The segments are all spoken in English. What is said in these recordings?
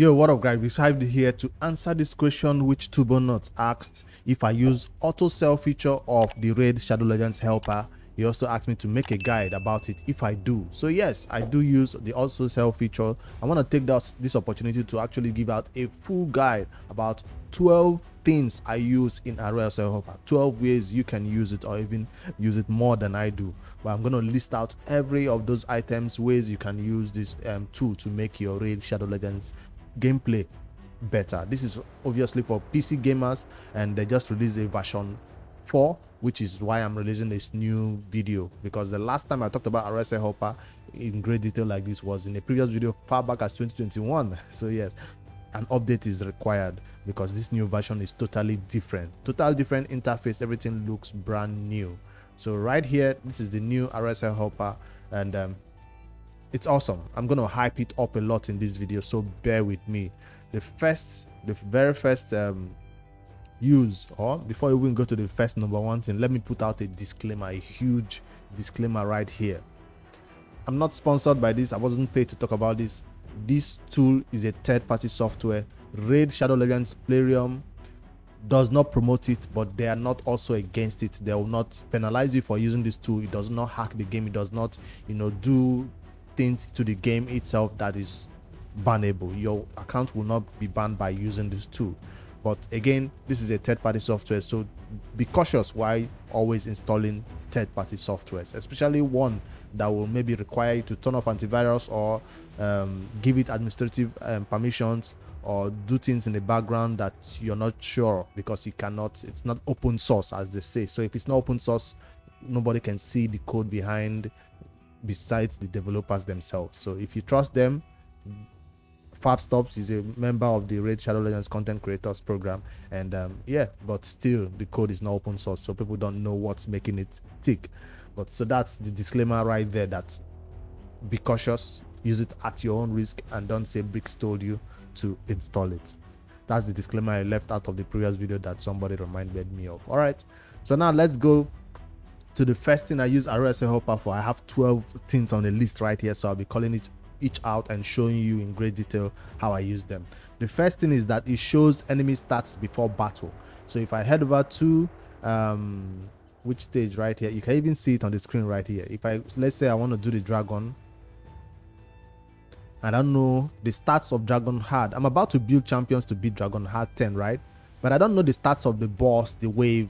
Yo, what up guys? We arrived here to answer this question which Tubonuts asked if I use auto sell feature of the Raid Shadow Legends Helper. He also asked me to make a guide about it if I do. So yes, I do use the auto sell feature. I want to take this opportunity to actually give out a full guide about 12 things I use in RSL Helper, 12 ways you can use it or even use it more than I do. But I'm going to list out every of those items, ways you can use this tool to make your Raid Shadow Legends gameplay better. This is obviously for PC gamers, and they just released a version 4, which is why I'm releasing this new video, because the last time I talked about RSI Helper in great detail like this was in a previous video far back as 2021. So yes, an update is required because this new version is totally different interface. Everything looks brand new. So right here, this is the new RSL Helper, and it's awesome. I'm gonna hype it up a lot in this video, so bear with me. The very first use, or before we even go to the first number one thing, let me put out a disclaimer, a huge disclaimer right here. I'm not sponsored by this. I wasn't paid to talk about this. This tool is a third-party software. Raid Shadow Legends Playroom does not promote it, but they are not also against it. They will not penalize you for using this tool. It does not hack the game. It does not, do things to the game itself that is bannable. Your account will not be banned by using this tool. But again, this is a third-party software, so be cautious while always installing third-party softwares, especially one that will maybe require you to turn off antivirus or give it administrative permissions, or do things in the background that you're not sure, because it's not open source, as they say. So if it's not open source, nobody can see the code behind besides the developers themselves. So if you trust them, FabStops is a member of the Raid Shadow Legends Content Creators Program, and yeah, but still the code is not open source, so people don't know what's making it tick. But so that's the disclaimer right there, that be cautious, use it at your own risk, and don't say Bricks told you to install it. That's the disclaimer I left out of the previous video that somebody reminded me of. All right, so now let's go to the first thing I use RSL Helper for. I have 12 things on the list right here, so I'll be calling it each out and showing you in great detail how I use them. The first thing is that it shows enemy stats before battle. So if I head over to which stage right here, you can even see it on the screen right here. If let's say I want to do the dragon, I don't know the stats of Dragon Hard. I'm about to build champions to beat Dragon Hard 10, right? But I don't know the stats of the boss, the wave.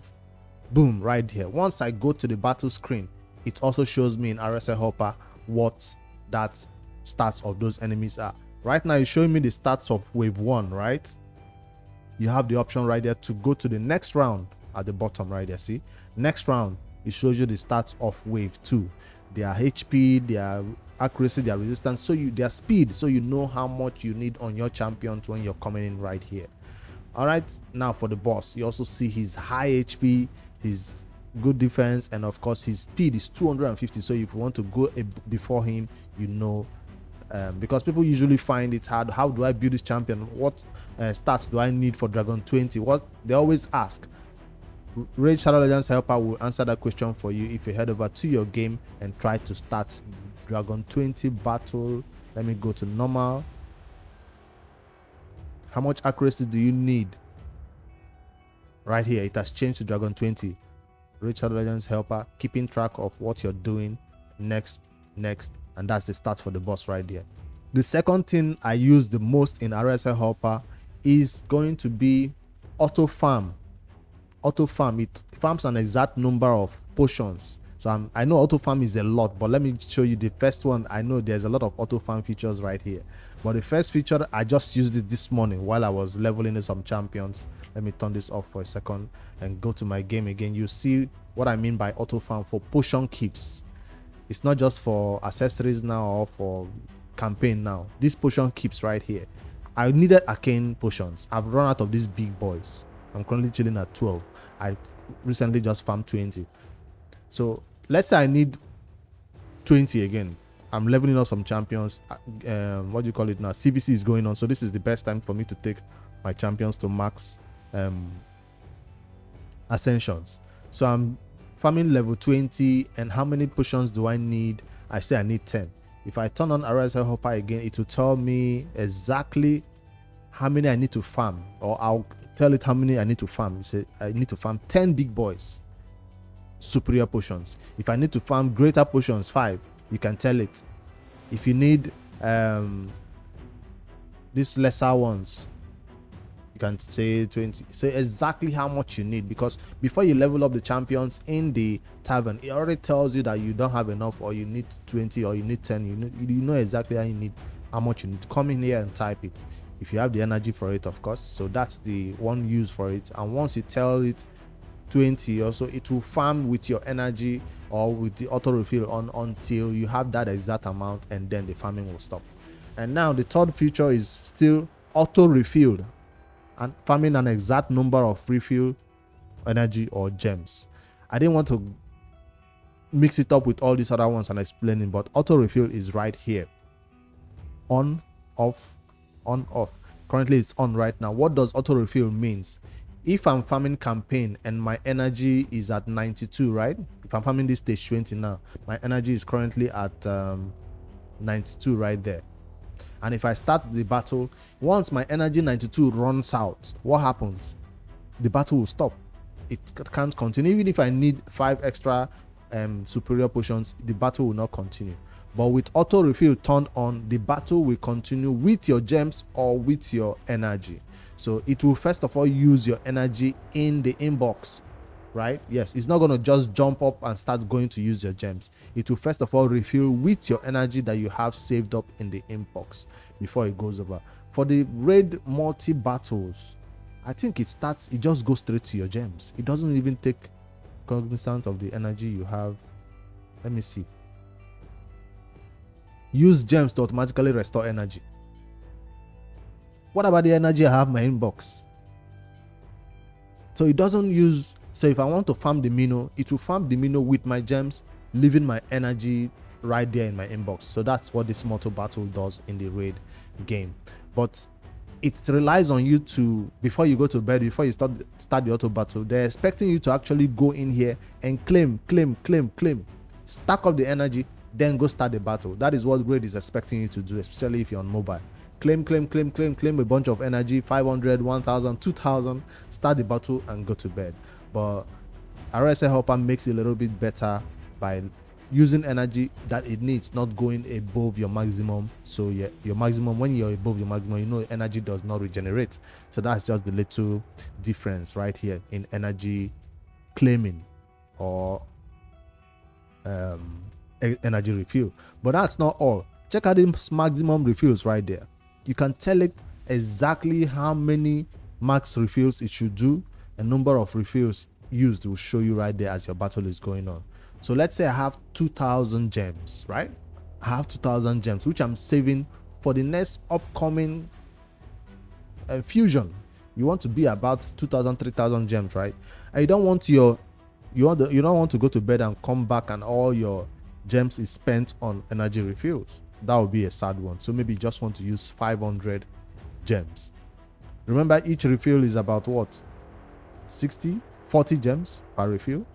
Boom, right here. Once I go to the battle screen, it also shows me in RSL Helper what that stats of those enemies are. Right now, it's showing me the stats of wave 1, right? You have the option right there to go to the next round at the bottom right there. See, next round, it shows you the stats of wave 2, their HP, their accuracy, their resistance, so their speed, so you know how much you need on your champions when you're coming in right here. All right, now for the boss, you also see his high HP, his good defense, and of course his speed is 250. So if you want to go before him, because people usually find it hard, how do I build this champion, what stats do I need for Dragon 20? What they always ask. Raid Shadow Legends Helper will answer that question for you if you head over to your game and try to start Dragon 20 battle. Let me go to normal. How much accuracy do you need? Right here, it has changed to Dragon 20. Raid Shadow Legends Helper, keeping track of what you're doing. Next, and that's the start for the boss right there. The second thing I use the most in RSL Helper is going to be auto farm. Auto farm, it farms an exact number of potions. So I know auto farm is a lot, but let me show you the first one. I know there's a lot of auto farm features right here, but the first feature, I just used it this morning while I was leveling in some champions. Let me turn this off for a second and go to my game again. You see what I mean by auto farm for potion keeps. It's not just for accessories now or for campaign now. This potion keeps right here. I needed arcane potions. I've run out of these big boys. I'm currently chilling at 12. I recently just farmed 20. So let's say I need 20 again. I'm leveling up some champions. What do you call it now? CBC is going on. So this is the best time for me to take my champions to max ascensions. So I'm farming level 20, and how many potions do I need? I say I need 10. If I turn on RSL Helper again, it will tell me exactly how many I need to farm, or I'll tell it how many I need to farm. You say I need to farm 10 big boys, superior potions. If I need to farm greater potions, 5, you can tell it. If you need these lesser ones, you can say 20. Say exactly how much you need, because before you level up the champions in the tavern, it already tells you that you don't have enough, or you need 20, or you need 10. You know exactly how much you need. Come in here and type it if you have the energy for it, of course. So that's the one use for it. And once you tell it 20 also, it will farm with your energy or with the auto refill on until you have that exact amount, and then the farming will stop. And now the third feature is still auto refilled and farming an exact number of refill energy or gems. I didn't want to mix it up with all these other ones and explaining, but auto refill is right here. On, off, on, off. Currently it's on right now. What does auto refill means? If I'm farming campaign and my energy is at 92, right? If I'm farming this stage 20 now, my energy is currently at 92 right there. And if I start the battle, once my energy 92 runs out, what happens? The battle will stop. It can't continue. Even if I need 5 extra superior potions, the battle will not continue. But with auto refill turned on, the battle will continue with your gems or with your energy. So it will first of all use your energy in the inbox, right? Yes, it's not going to just jump up and start going to use your gems. It will first of all refill with your energy that you have saved up in the inbox before it goes over. For the raid multi battles, I think it just goes straight to your gems. It doesn't even take cognizance of the energy you have. Let me see. Use gems to automatically restore energy. What about the energy I have in my inbox? So it doesn't use. So if I want to farm the Mino, it will farm the Mino with my gems, leaving my energy right there in my inbox. So that's what this motor battle does in the raid game. But it relies on you to, before you go to bed, before you start the auto battle, they're expecting you to actually go in here and claim, stack up the energy, then go start the battle. That is what raid is expecting you to do, especially if you're on mobile. Claim a bunch of energy, 500, 1000, 2000, start the battle and go to bed. But RSL Helper makes it a little bit better by using energy that it needs, not going above your maximum. So yeah, your maximum, when you're above your maximum, you know energy does not regenerate. So that's just the little difference right here in energy claiming or energy refill. But that's not all. Check out the maximum refills right there. You can tell it exactly how many max refills it should do. A number of refills used will show you right there as your battle is going on. So let's say I have 2000 gems, right? I have 2000 gems, which I'm saving for the next upcoming fusion. You want to be about 2000, 3000 gems, right? And you don't want you don't want to go to bed and come back and all your gems is spent on energy refills. That would be a sad one. So maybe you just want to use 500 gems. Remember, each refill is about what? 40 gems per refill.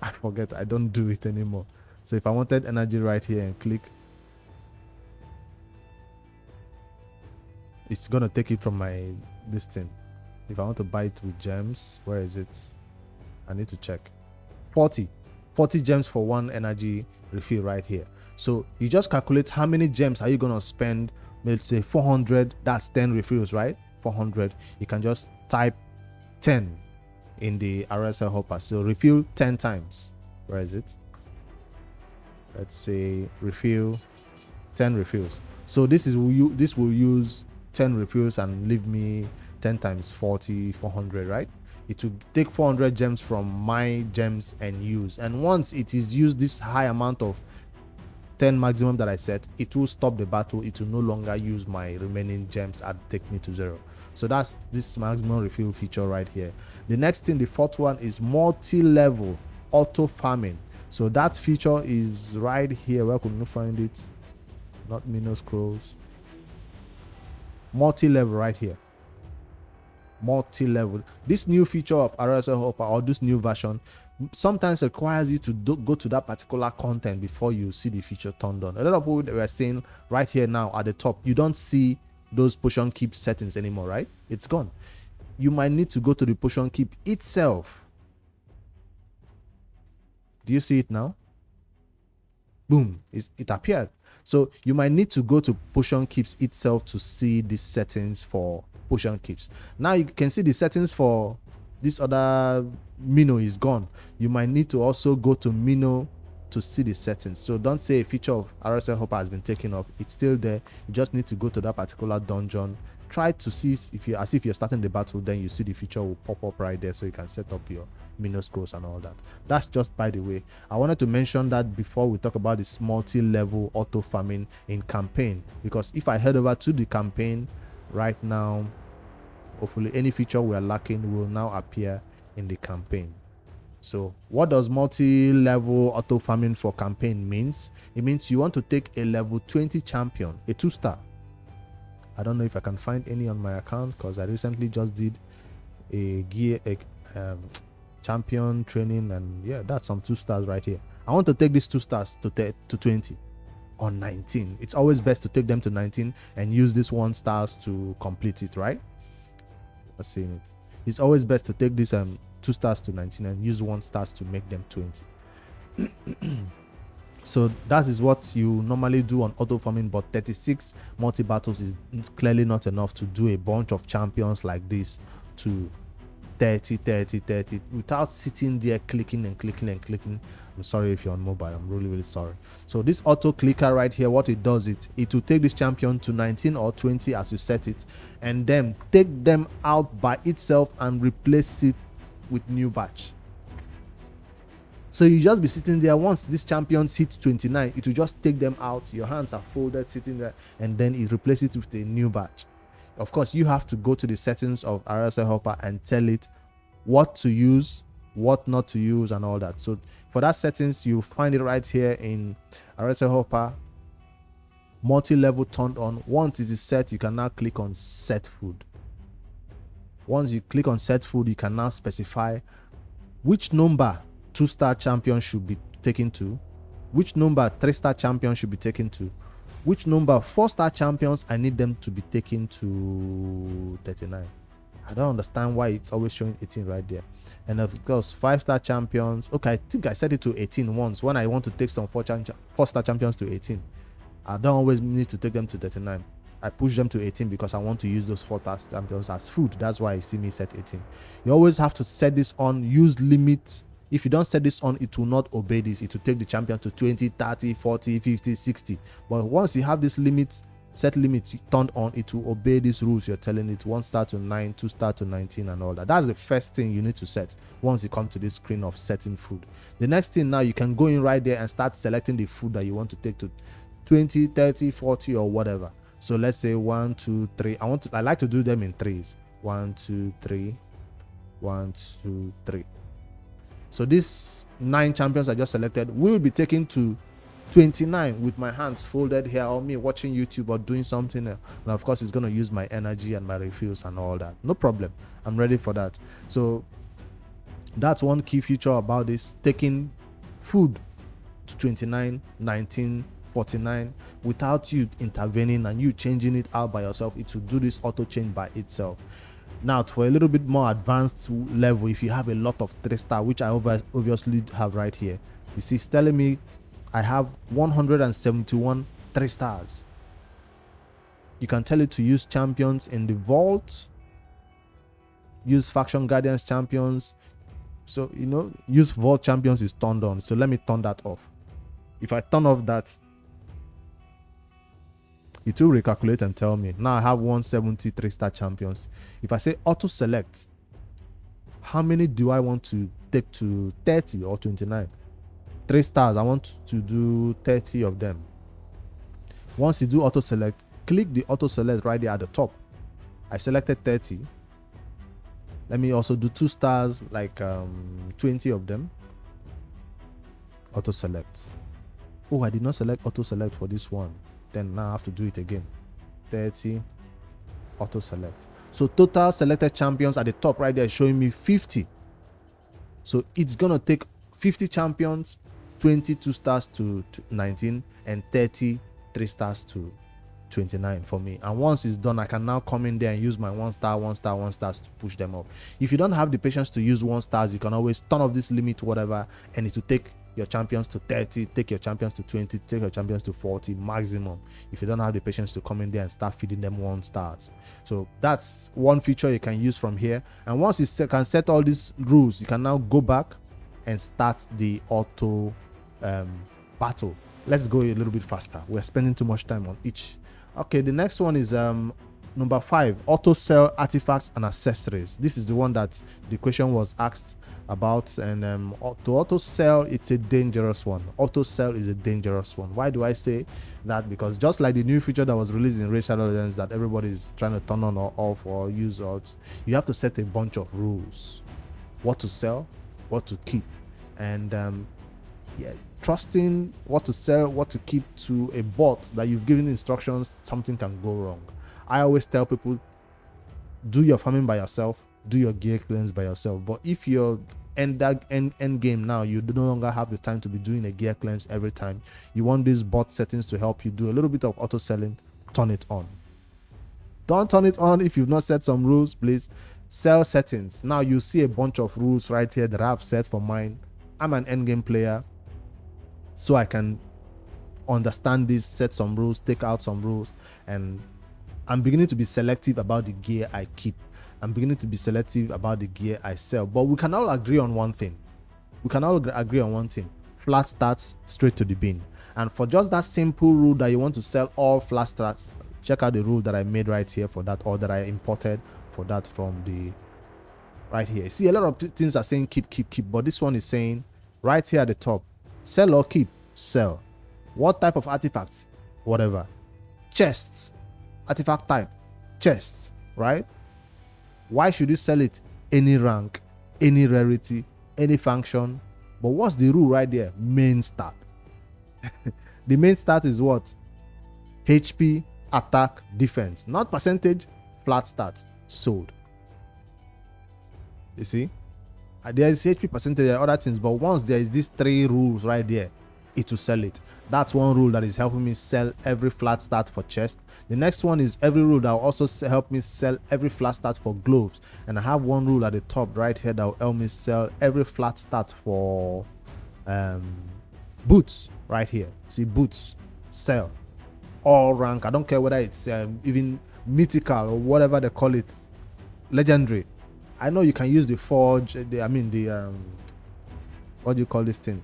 I forget, I don't do it anymore. So if I wanted energy right here and click, it's gonna take it from this thing. If I want to buy it with gems, where is it? I need to check. 40 gems for one energy refill right here. So you just calculate how many gems are you gonna spend. Let's say 400, that's 10 refills, right? 400. You can just type 10 in the RSL Helper. So refill 10 times. Where is it? Let's say refill 10 refills. So this will use 10 refills and leave me 10 times 40, 400, right? It will take 400 gems from my gems and use. And once it is used this high amount of 10 maximum that I set, it will stop the battle. It will no longer use my remaining gems and take me to 0. So that's this maximum refill feature right here. The next thing, the fourth one, is multi-level auto farming. So that feature is right here. Where could you find it? Not Mino scrolls. Multi-level right here. Multi-level. This new feature of RSL Helper, or this new version, sometimes requires you to go to that particular content before you see the feature turned on. A lot of people were saying right here now at the top, you don't see those potion keep settings anymore, right? It's gone. You might need to go to the potion keep itself. Do you see it now? Boom, it appeared. So you might need to go to potion keeps itself to see the settings for potion keeps. Now you can see the settings for this other Mino is gone. You might need to also go to Mino to see the settings. So don't say a feature of RSL Helper has been taken off. It's still there. You just need to go to that particular dungeon. Try to see if you, as if you're starting the battle, then you see the feature will pop up right there, so you can set up your Mino scrolls and all that. That's just by the way. I wanted to mention that before we talk about this multi-level auto farming in campaign, because if I head over to the campaign right now, hopefully any feature we are lacking will now appear in the campaign. So what does multi-level auto farming for campaign means? It means you want to take a level 20 champion, a 2-star. I don't know if I can find any on my account, because I recently just did a champion training, and yeah, that's some 2 stars right here. I want to take these 2 stars to 20 or 19. It's always best to take them to 19 and use this 1 stars to complete it, right? Let's see it. It's always best to take this 2 stars to 19 and use 1 stars to make them 20. So that is what you normally do on auto farming, but 36 multi battles is clearly not enough to do a bunch of champions like this to 30 without sitting there clicking and clicking and clicking. I'm sorry if you're on mobile, I'm really sorry. So this auto clicker right here, what it does, it will take this champion to 19 or 20 as you set it, and then take them out by itself and replace it with new batch. So you just be sitting there. Once these champions hit 29, it will just take them out. Your hands are folded sitting there, and then it replaces it with a new batch. Of course, you have to go to the settings of RSL Helper and tell it what to use, what not to use, and all that. So for that settings, you find it right here in RSL Helper, multi-level turned on. Once it is set, you can now click on set food. Once you click on set food, you can now specify which number 2-star champion should be taken to, which number 3-star champion should be taken to, which number 4-star champions I need them to be taken to 39. I don't understand why it's always showing 18 right there. And of course 5-star champions, okay, I think I set it to 18 once when I want to take some 4-star champions to 18. I don't always need to take them to 39. I push them to 18 because I want to use those 4-star champions as food. That's why you see me set 18. You always have to set this on, use limit. If you don't set this on, it will not obey this. It will take the champion to 20, 30, 40, 50, 60. But once you have this limit, set limit turned on, it will obey these rules you're telling it. 1-star to 9, 2-star to 19 and all that. That's the first thing you need to set once you come to this screen of setting food. The next thing, now you can go in right there and start selecting the food that you want to take to 20, 30, 40 or whatever. So let's say 1, 2, 3. I like to do them in threes. 1, 2, 3. 1, 2, 3. So these 9 champions I just selected will be taken to 29 with my hands folded here, or me watching YouTube or doing something else. And of course, it's going to use my energy and my refills and all that. No problem. I'm ready for that. So that's one key feature about this, taking food to 29, 19, 49 without you intervening and you changing it out by yourself. It will do this auto change by itself. Now, for a little bit more advanced level, if you have a lot of 3-star, which I obviously have right here, you see it's telling me I have 171 3-stars. You can tell it to use champions in the vault, use faction guardians champions. So use vault champions is turned on. So let me turn that off. If I turn off that, it will recalculate and tell me now I have 170 3-star champions. If I say auto select, how many do I want to take to 30 or 29? 3 stars, I want to do 30 of them. Once you do auto select, click the auto select right there at the top. I selected 30. Let me also do 2 stars, like 20 of them. Auto select. Oh, I did not select auto select for this one. Then now I have to do it again. 30 auto select. So total selected champions at the top right there showing me 50. So it's gonna take 50 champions, 22 stars to 19, and 30 3 stars to 29 for me. And once it's done, I can now come in there and use my 1 star, 1 star, 1 stars to push them up. If you don't have the patience to use 1 stars, you can always turn off this limit, whatever, and it will take your champions to 30, take your champions to 20, take your champions to 40 maximum, if you don't have the patience to come in there and start feeding them 1 stars. So that's one feature you can use from here. And once you can set all these rules, you can now go back and start the auto battle. Let's go a little bit faster. We're spending too much time on each. Okay, the next one is number 5, auto sell artifacts and accessories. This is the one that the question was asked about. And to auto sell, it's a dangerous one. Auto sell is a dangerous one. Why do I say that? Because just like the new feature that was released in RSL Helper that everybody is trying to turn on or off or use, or you have to set a bunch of rules: what to sell, what to keep, and yeah, trusting what to sell, what to keep to a bot that you've given instructions, something can go wrong. I always tell people, do your farming by yourself, do your gear cleanse by yourself. But if you're end game now, you no longer have the time to be doing a gear cleanse every time, you want these bot settings to help you do a little bit of auto selling, turn it on. Don't turn it on if you've not set some rules, please. Sell settings. Now you see a bunch of rules right here that I've set for mine. I'm an endgame player, so I can understand this, set some rules, take out some rules, and I'm beginning to be selective about the gear I keep. I'm beginning to be selective about the gear I sell. But we can all agree on one thing. Flat starts, straight to the bin. And for just that simple rule that you want to sell all flat starts, check out the rule that I made right here for that, or that I imported for that from the right here. See, a lot of things are saying keep, but this one is saying right here at the top, sell or keep, sell. What type of artifacts? Whatever. Chests, artifact type, chests, right? Why should you sell it? Any rank, any rarity, any function. But what's the rule right there? Main stat. The main stat is what? HP, attack, defense. Not percentage, flat stats, sold. You see? There is HP percentage, there are other things, but once there is these 3 rules right there, it will sell it. That's one rule that is helping me sell every flat start for chest. The next one is every rule that will also help me sell every flat start for gloves. And I have one rule at the top right here that will help me sell every flat start for boots right here. See, boots, sell. All rank. I don't care whether it's even mythical or whatever they call it, legendary. I know you can use the forge, what do you call this thing?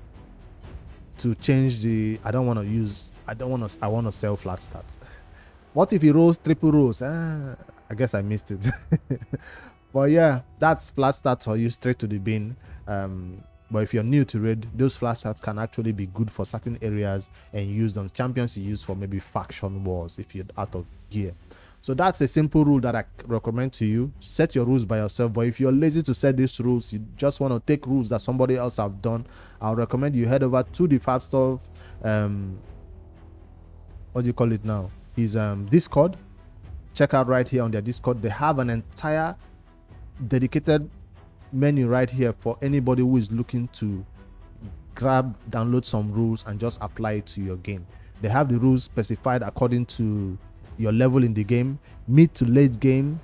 To change the, I want to sell flat stats. What if he rolls triple rolls? I guess I missed it. But yeah, that's flat stats for you, straight to the bin. But if you're new to raid, those flat stats can actually be good for certain areas and used on champions you use for maybe faction wars if you're out of gear. So that's a simple rule that I recommend to you. Set your rules by yourself. But if you're lazy to set these rules, you just want to take rules that somebody else have done, I'll recommend you head over to the Fabstuff, what do you call it now? His Discord. Check out right here on their Discord. They have an entire dedicated menu right here for anybody who is looking to download some rules and just apply it to your game. They have the rules specified according to your level in the game, mid to late game,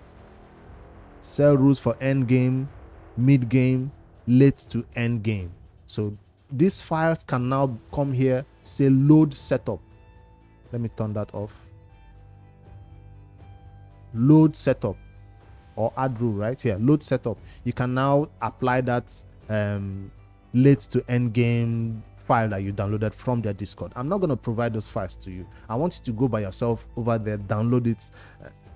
sell rules for end game, mid game, late to end game. So these files can now come here, say load setup. Let me turn that off. Load setup, or add rule right here, load setup. You can now apply that late to end game file that you downloaded from their Discord. I'm not going to provide those files to you. I want you to go by yourself over there, download it,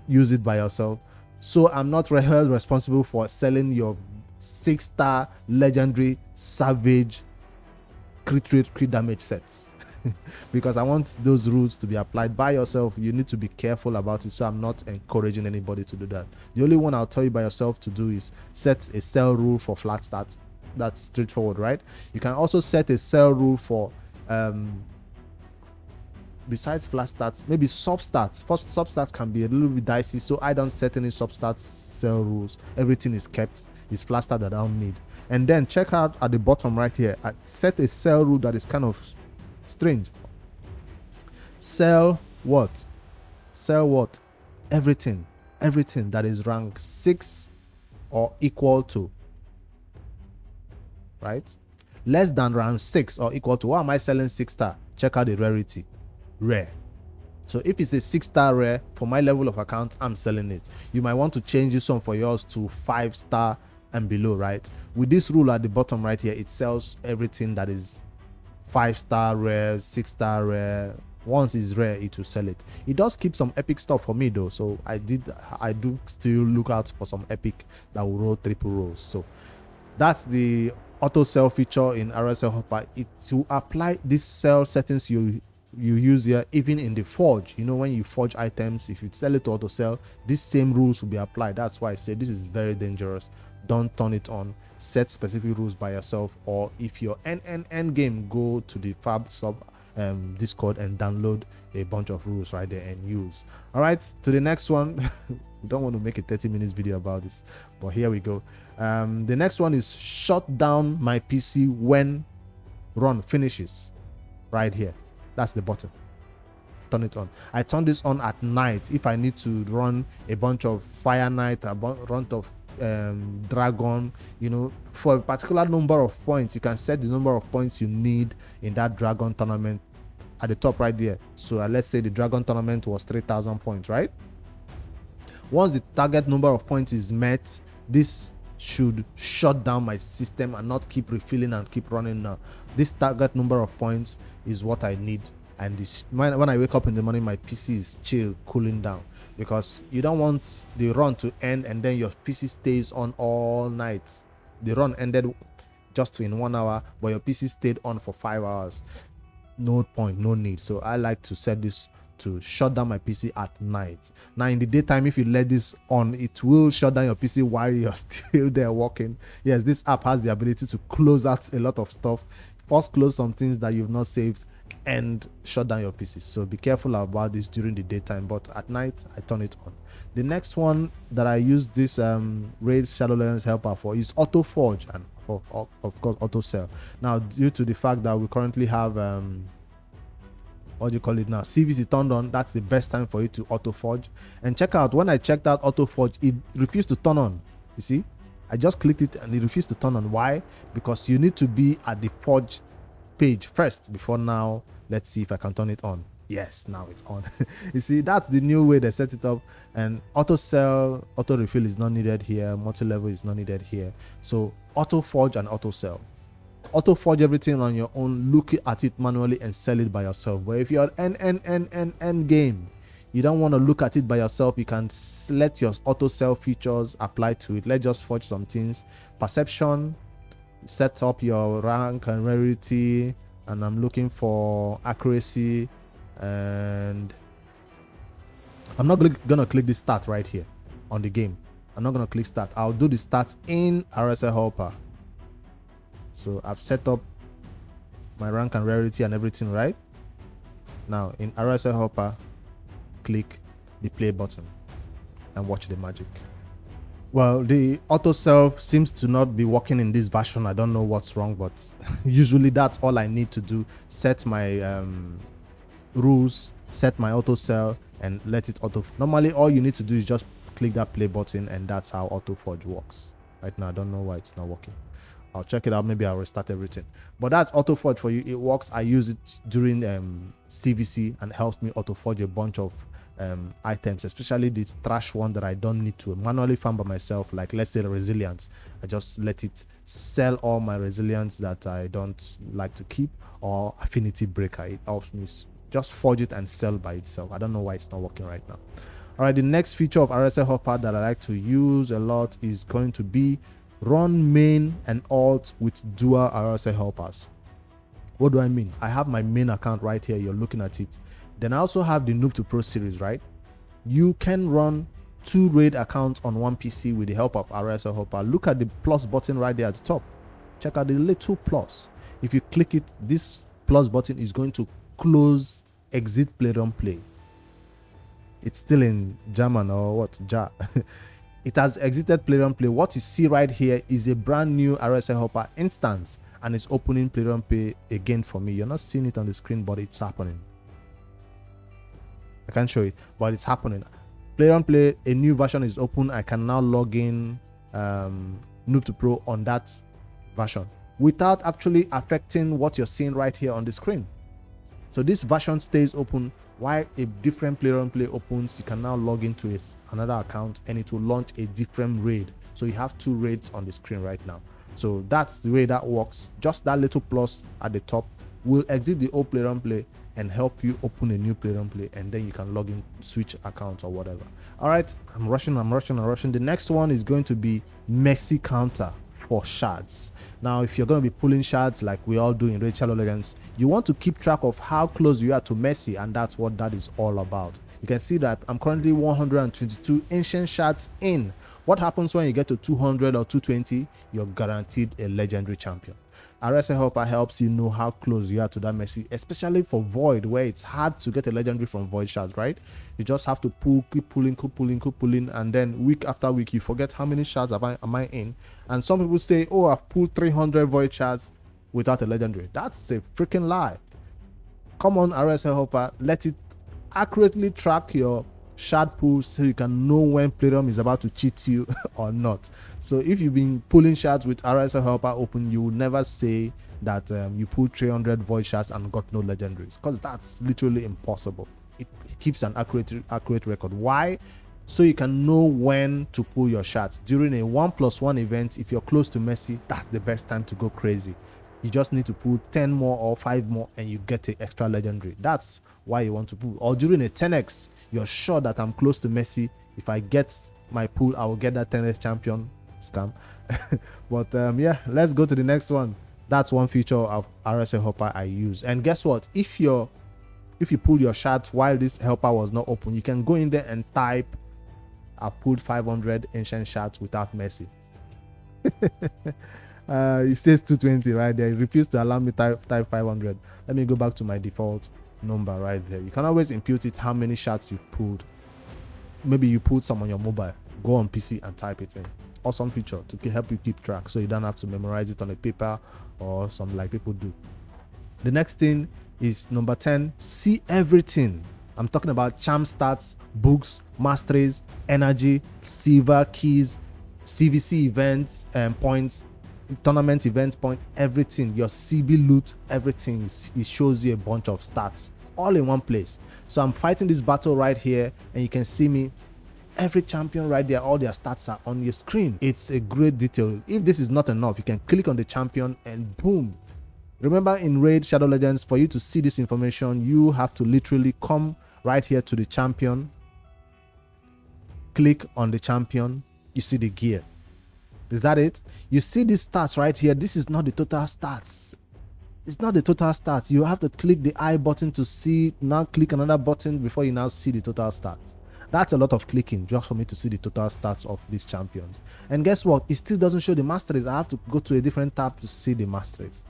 use it by yourself. So I'm not held responsible for selling your 6-star legendary savage crit rate, crit damage sets. Because I want those rules to be applied by yourself. You need to be careful about it, so I'm not encouraging anybody to do that. The only one I'll tell you by yourself to do is set a sell rule for flat stats. That's straightforward, right? You can also set a sell rule for besides flat stats, maybe sub stats. First, sub stats can be a little bit dicey, so I don't set any sub stats sell rules. Everything is kept. It's flat stat that I don't need. And then check out at the bottom right here, I set a sell rule that is kind of strange. Sell what? sell what? Everything that is rank 6 or equal to, right? Less than rank 6 or equal to. Why am I selling 6-star? Check out the rarity. Rare. So if it's a 6-star rare, for my level of account, I'm selling it. You might want to change this one for yours to 5-star and below, right? With this rule at the bottom right here, it sells everything that is 5-star rare, 6-star rare. Once it's rare, it will sell it. It does keep some epic stuff for me though, so I do still look out for some epic that will roll triple rolls. So that's the auto sell feature in RSL Helper. It to apply these sell settings you use here even in the forge. You know, when you forge items, if you sell it to auto sell, these same rules will be applied. That's why I say this is very dangerous. Don't turn it on. Set specific rules by yourself, or if you're end game, go to the Fab sub Discord and download a bunch of rules right there and use. All right, to the next one. We don't want to make a 30 minutes video about this, but here we go. The next one is shut down my PC when run finishes. Right here, that's the button. Turn it on. I turn this on at night if I need to run a bunch of Fire Knight, a bunch of Dragon, you know, for a particular number of points. You can set the number of points you need in that Dragon tournament at the top right there. So let's say the Dragon tournament was 3,000 points, right? Once the target number of points is met, this should shut down my system and not keep refilling and keep running now. This target number of points is what I need, and this, when I wake up in the morning, my PC is chill, cooling down, because you don't want the run to end and then your PC stays on all night. The run ended just in 1 hour, but your PC stayed on for 5 hours. No point, no need. So I like to set this to shut down my PC at night. Now in the daytime, if you let this on, it will shut down your PC while you're still there working. Yes, this app has the ability to close out a lot of stuff, first close some things that you've not saved, and shut down your PC. So be careful about this during the daytime, but at night I turn it on. The next one that I use this RSI Shadow Legends Helper for is auto forge and of course auto sell. Now due to the fact that we currently have what do you call it now, CVC turned on, that's the best time for you to auto forge. And check out, when I checked out auto forge, it refused to turn on. You see, I just clicked it and it refused to turn on. Why? Because you need to be at the forge page first before now. Let's see if I can turn it on. Yes, now it's on. You see, that's the new way they set it up. And auto sell, auto refill is not needed here, multi-level is not needed here. So auto forge and auto sell. Auto forge everything on your own, look at it manually and sell it by yourself. But if you're end game, you don't want to look at it by yourself, you can let your auto sell features apply to it. Let's just forge some things. Perception, set up your rank and rarity, and I'm looking for accuracy, and I'm not gonna click the start right here on the game. I'm not gonna click start. I'll do the start in RSL Helper. So I've set up my rank and rarity and everything, right? Now in RSL Helper, click the play button and watch the magic. Well, the auto sell seems to not be working in this version. I don't know what's wrong, but usually that's all I need to do. Set my rules, set my auto sell, and let it auto. Normally all you need to do is just click that play button, and that's how auto forge works. Right now I don't know why it's not working. I'll check it out. Maybe I'll restart everything. But that's auto forge for you. It works. I use it during CVC and helps me auto forge a bunch of items, especially the trash one that I don't need to manually farm by myself, like let's say the resilience. I just let it sell all my resilience that I don't like to keep, or affinity breaker. It helps me just forge it and sell by itself. I don't know why it's not working right now. All right, the next feature of RSL Helper that I like to use a lot is going to be run main and alt with dual RSL Helpers. What do I mean? I have my main account right here. You're looking at it. Then I also have the Noob to Pro series, right? You can run 2 raid accounts on one PC with the help of RSL Helper. Look at the plus button right there at the top. Check out the little plus. If you click it, this plus button is going to close exit play run play. It's still in German or what? Ja. It has exited play run play. What you see right here is a brand new RSL Helper instance, and it's opening play run play again for me. You're not seeing it on the screen, but it's happening. can't show it, but it's happening. Player on play, a new version is open. I can now log in Noob to Pro on that version without actually affecting what you're seeing right here on the screen. So this version stays open while a different player on play opens. You can now log into another account and it will launch a different raid. So you have 2 raids on the screen right now. So that's the way that works. Just that little plus at the top will exit the old player on play and help you open a new player on play, and then you can log in, switch accounts or whatever. All right, I'm rushing. The next one is going to be Messi counter for shards. Now, if you're going to be pulling shards like we all do in Raid Shadow Legends, you want to keep track of how close you are to Messi, and that's what that is all about. You can see that I'm currently 122 ancient shards in. What happens when you get to 200 or 220? You're guaranteed a legendary champion. RSI Helper helps you know how close you are to that Messi, especially for Void, where it's hard to get a legendary from Void shards, right? You just have to pull, keep pulling, and then week after week you forget how many shards am I in. And some people say, oh, I've pulled 300 Void shards without a legendary. That's a freaking lie. Come on, RSL Helper, let it accurately track your shard pulls so you can know when Playroom is about to cheat you or not. So if you've been pulling shards with RSL Helper open, you will never say that you pulled 300 Void shards and got no legendaries, because that's literally impossible. It keeps an accurate record. Why? So you can know when to pull your shards. During a 1+1 event, if you're close to Messi, that's the best time to go crazy. You just need to pull 10 more or 5 more and you get an extra legendary. That's why you want to pull. Or during a 10x, you're sure that I'm close to Messi. If I get my pull, I will get that 10x champion. Scam. But yeah, let's go to the next one. That's one feature of RSL Helper I use. And guess what? If you pull your shards while this helper was not open, you can go in there and type, I pulled 500 ancient shards without Messi. It says 220 right there. It refused to allow me type 500. Let me go back to my default number right there. You can always impute it how many shards you've pulled. Maybe you pulled some on your mobile. Go on PC and type it in. Awesome feature to help you keep track, so you don't have to memorize it on a paper or some like people do. The next thing is number 10. See everything. I'm talking about charm stats, books, masteries, energy, silver keys, CVC events and points, tournament event point, everything, your CB loot, everything. It shows you a bunch of stats all in one place. So I'm fighting this battle right here and you can see me, every champion right there, all their stats are on your screen. It's a great detail. If this is not enough, you can click on the champion and boom. Remember, in Raid Shadow Legends, for you to see this information, you have to literally come right here to the champion, click on the champion, you see the gear. Is that it? You see these stats right here. This is not the total stats. It's not the total stats. You have to click the I button to see. Now click another button before you now see the total stats. That's a lot of clicking just for me to see the total stats of these champions. And guess what? It still doesn't show the masteries. I have to go to a different tab to see the masteries.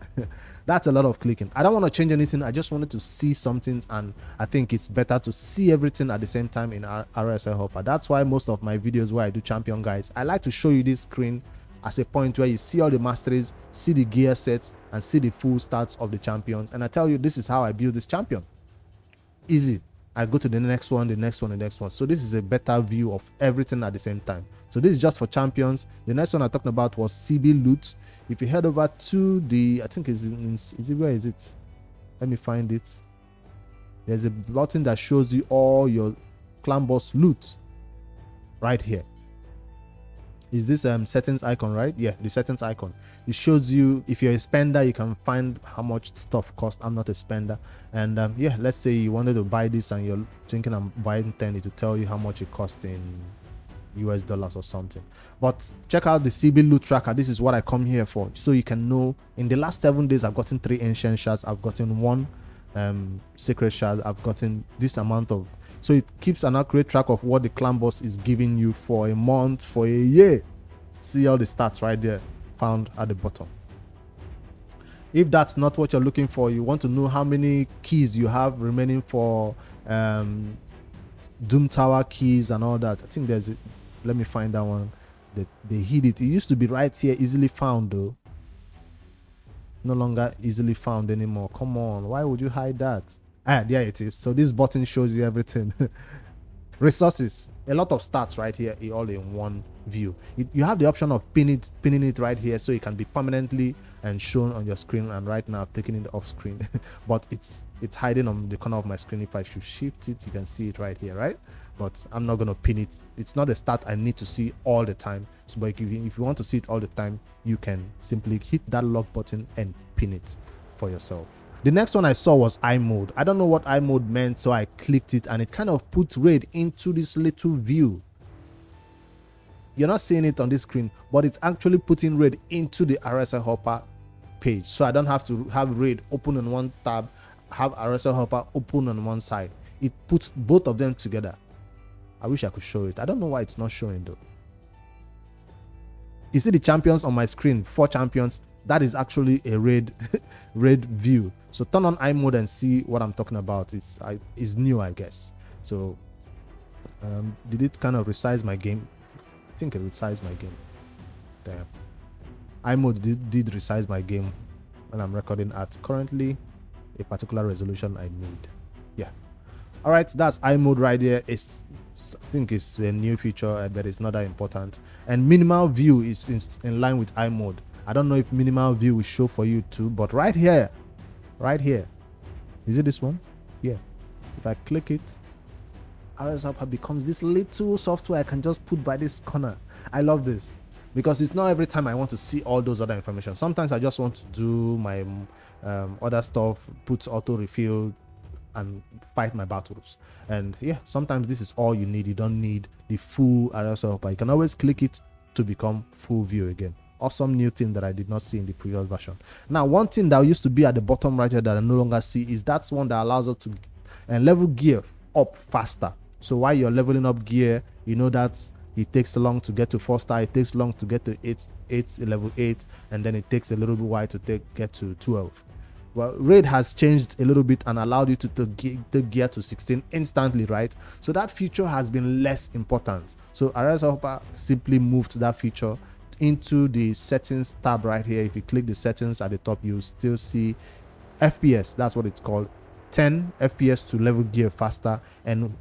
That's a lot of clicking. I don't want to change anything. I just wanted to see something, and I think it's better to see everything at the same time in RSL Helper. That's why most of my videos where I do champion guides, I like to show you this screen as a point where you see all the masteries, see the gear sets, and see the full stats of the champions. And I tell you, this is how I build this champion. Easy. I go to the next one, the next one, the next one. So this is a better view of everything at the same time. So this is just for champions. The next one I talked about was CB loot. If you head over to the, I think is it, where is it? Let me find it. There's a button that shows you all your clan boss loot right here. Is this settings icon, right? Yeah, the settings icon. It shows you, if you're a spender, you can find how much stuff costs. I'm not a spender. And yeah, let's say you wanted to buy this and you're thinking I'm buying 10, it will tell you how much it costs in US dollars or something. But check out the CB loot tracker. This is what I come here for, so you can know in the last 7 days I've gotten 3 ancient shards, I've gotten 1 sacred shard, I've gotten this amount of. So it keeps an accurate track of what the clan boss is giving you for a month, for a year. See all the stats right there found at the bottom. If that's not what you're looking for, you want to know how many keys you have remaining for Doom Tower keys and all that. I think there's a, let me find that one. They hid it. It used to be right here, easily found though. No longer easily found anymore. Come on, why would you hide that? There it is. So this button shows you everything. Resources, a lot of stats right here, all in one view. You have the option of pinning it right here, so it can be permanently and shown on your screen. And right now I've taken it off screen, but it's hiding on the corner of my screen. If I should shift it, you can see it right here, right? But I'm not going to pin it. It's not a stat I need to see all the time. So but if you want to see it all the time, you can simply hit that lock button and pin it for yourself. The next one I saw was eye mode. I don't know what eye mode meant, so I clicked it and it kind of put RAID into this little view. You're not seeing it on this screen, but it's actually putting RAID into the RSL Helper page. So I don't have to have RAID open on one tab, have RSL Helper open on one side. It puts both of them together. I wish I could show it. I don't know why it's not showing though. You see the champions on my screen, 4 champions. That is actually a RAID view. So turn on eye mode and see what I'm talking about. It's new, I guess. So did it kind of resize my game? I think it resized my game. Damn. Eye mode did resize my game when I'm recording at currently a particular resolution I need. Yeah. All right, that's eye mode right there. I think it's a new feature, but it's not that important. And minimal view is in line with eye mode. I don't know if minimal view will show for you too, but right here, is it this one? Yeah. If I click it, RSI Helper becomes this little software I can just put by this corner. I love this because it's not every time I want to see all those other information. Sometimes I just want to do my other stuff, put auto refill and fight my battles. And yeah, sometimes this is all you need. You don't need the full RSI Helper. You can always click it to become full view again. Awesome new thing that I did not see in the previous version. Now, one thing that used to be at the bottom right here that I no longer see is that's one that allows us to level gear up faster. So while you're leveling up gear, you know that it takes long to get to 4-star, it takes long to get to level 8, and then it takes a little bit while to get to 12. Well, RAID has changed a little bit and allowed you to take gear to 16 instantly, right? So that feature has been less important. So RSL Helper simply moved that feature into the settings tab right here. If you click the settings at the top, you still see FPS. That's what it's called. 10 FPS to level gear faster, and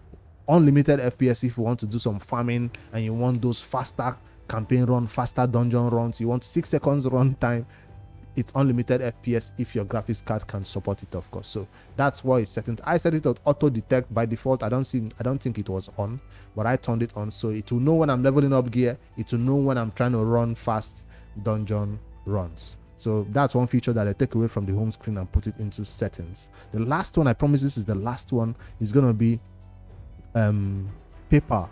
unlimited FPS if you want to do some farming and you want those faster campaign run, faster dungeon runs, you want 6 seconds run time. It's unlimited FPS if your graphics card can support it, of course. So that's why it's set. I set it to auto detect by default. I don't think it was on, but I turned it on, so it will know when I'm leveling up gear. It will know when I'm trying to run fast dungeon runs. So that's one feature that I take away from the home screen and put it into settings. The last one, I promise this is the last one, is gonna be PayPal.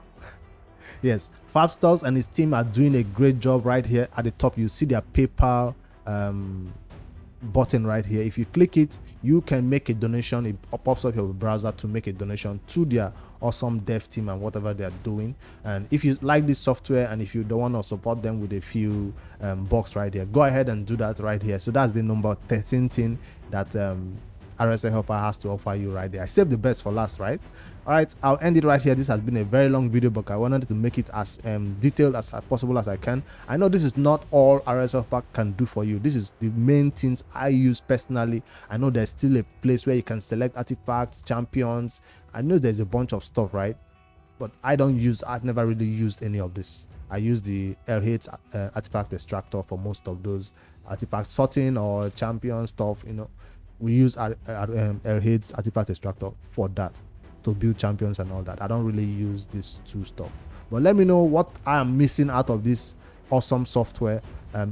Yes, Fabstars and his team are doing a great job right here at the top. You see their PayPal button right here. If you click it, you can make a donation. It pops up your browser to make a donation to their awesome dev team and whatever they are doing. And if you like this software and if you don't want to support them with a few bucks right here, go ahead and do that right here. So that's the number 13 thing that RSL Helper has to offer you right there. I saved the best for last, right? All right, I'll end it right here. This has been a very long video, but I wanted to make it as detailed as possible as I can. I know this is not all RSL Helper can do for you. This is the main things I use personally. I know there's still a place where you can select artifacts, champions. I know there's a bunch of stuff, right? But I've never really used any of this. I use the L8 artifact extractor for most of those artifact sorting or champion stuff. You know, we use L8's artifact extractor for that, to build champions and all that. I don't really use these two stuff, but let me know what I am missing out of this awesome software.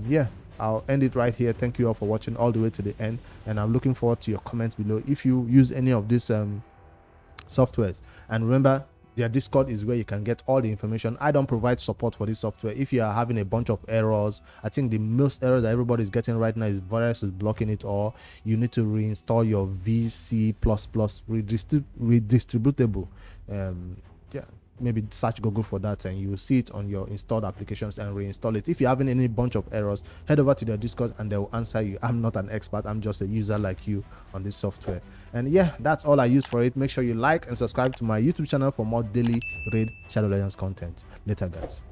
Yeah, I'll end it right here. Thank you all for watching all the way to the end, and I'm looking forward to your comments below if you use any of these softwares. And remember, their Discord is where you can get all the information. I don't provide support for this software. If you are having a bunch of errors, I think the most error that everybody is getting right now is virus is blocking it, or you need to reinstall your VC++ redistributable. Yeah, maybe search Google for that and you will see it on your installed applications and reinstall it. If you're having any bunch of errors, head over to their Discord and they will answer you. I'm not an expert, I'm just a user like you on this software. And yeah, that's all I use for it. Make sure you like and subscribe to my YouTube channel for more daily Raid Shadow Legends content. Later, guys.